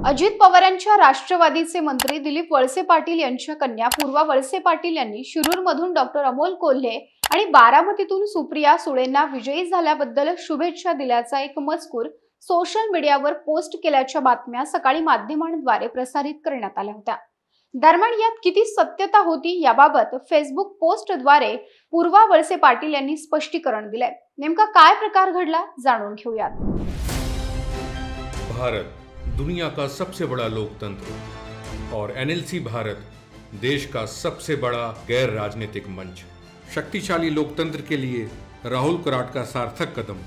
अजित पवारांच्या राष्ट्रवादीचे मंत्री दिलीप वळसे पाटील यांच्या कन्या पूर्वा वळसे पाटील यांनी शिरूरमधून डॉक्टर अमोल कोल्हे आणि बारामतीतून सुप्रिया सुळेंना विजयी झाल्याबद्दल शुभेच्छा दिल्याचा एक मजकूर सोशल मीडियावर पोस्ट केल्याच्या बातम्या सकाळी माध्यमांद्वारे प्रसारित करण्यात आल्या होत्या। दरम्यान यात किती सत्यता होती याबाबत फेसबुक पोस्टद्वारे पूर्वा वळसे पाटील यांनी स्पष्टीकरण दिले। नेमका काय प्रकार घडला जाणून घेऊयात। भारत दुनिया का सबसे बड़ा लोकतंत्र और एनएलसी भारत देश का सबसे बड़ा गैर राजनीतिक मंच। शक्तिशाली लोकतंत्र के लिए राहुल कराट का सार्थक कदम।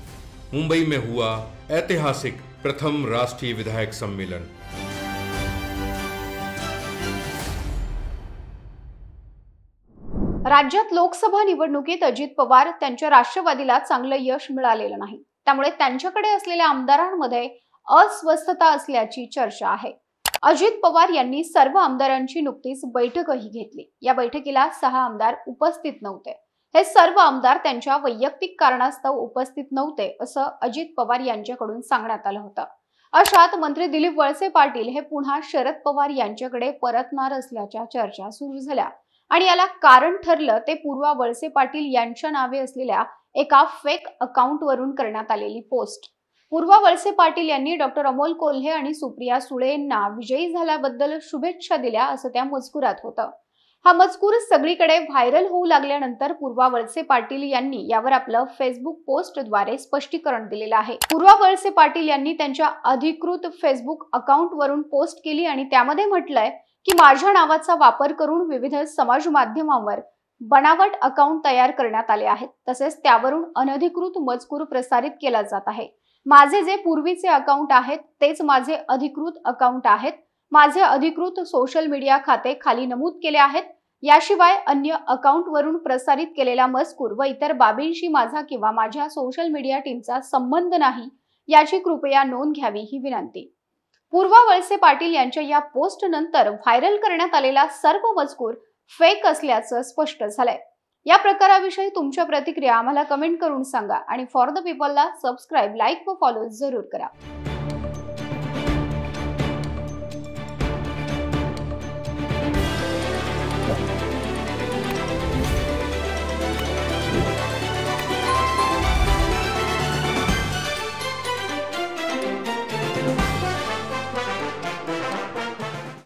मुंबई में हुआ ऐतिहासिक प्रथम राष्ट्रीय विधायक सम्मेलन। राज्यात लोकसभा निवडणुकीत अजित पवार त्यांच्या राष्ट्रवादीला चांगलं यश मिळालेलं नाही, त्यामुळे त्यांच्याकडे असलेल्या आमदारांमध्ये अस्वस्थता असल्याची चर्चा आहे। अजित पवार यांनी सर्व आमदारांची नुकतीच बैठकही घेतली। या बैठकीला 6 आमदार उपस्थित नव्हते। हे सर्व आमदार त्यांच्या वैयक्तिक कारणास्तव उपस्थित नव्हते असं अजित पवार यांच्याकडून सांगण्यात आलं होतं। अशात मंत्री दिलीप वळसे पाटील हे पुन्हा शरद पवार यांच्याकडे परतणार असल्याच्या चर्चा सुरू झाल्या आणि याला कारण ठरलं ते पूर्वा वळसे पाटील यांच्या नावे असलेल्या एका फेक अकाउंटवरून करण्यात आलेली पोस्ट। पूर्वा वळसे पाटील यांनी डॉक्टर अमोल कोल्हे आणि सुप्रिया सुळेंना विजयी झाल्याबद्दल शुभेच्छा दिल्या असं त्या मजकुरात होतं। हा मजकूर सगळीकडे व्हायरल होऊ लागल्यानंतर पूर्वा वळसे पाटील यांनी यावर आपलं फेसबुक पोस्टद्वारे स्पष्टीकरण दिलेलं आहे। पूर्वा वळसे पाटील यांनी त्यांच्या अधिकृत फेसबुक अकाउंटवरून पोस्ट केली आणि त्यामध्ये म्हटलंय की माझ्या नावाचा वापर करून विविध समाज माध्यमांवर बनावट अकाउंट तयार करण्यात आले आहेत, तसेच त्यावरून अनधिकृत मजकूर प्रसारित केला जात आहे। माझे जे पूर्वीचे अकाउंट आहेत तेच माझे अधिकृत अकाउंट आहेत। माझे अधिकृत सोशल मीडिया खाते खाली नमूद केले आहेत। याशिवाय अन्य अकाउंटवरून प्रसारित केलेला मजकूर व इतर बाबींशी माझा किंवा माझ्या सोशल मीडिया टीमचा संबंध नाही, याची कृपया नोंद घ्यावी ही विनंती। पूर्वा वळसे पाटील यांच्या या पोस्ट नंतर व्हायरल करण्यात आलेला सर्व मजकूर फेक असल्याचं स्पष्ट झालंय। या प्रकाराविषयी तुमच्या प्रतिक्रिया आम्हाला कमेंट करून सांगा आणि फॉर द पीपलला सबस्क्राइब, लाईक व फॉलो जरूर करा।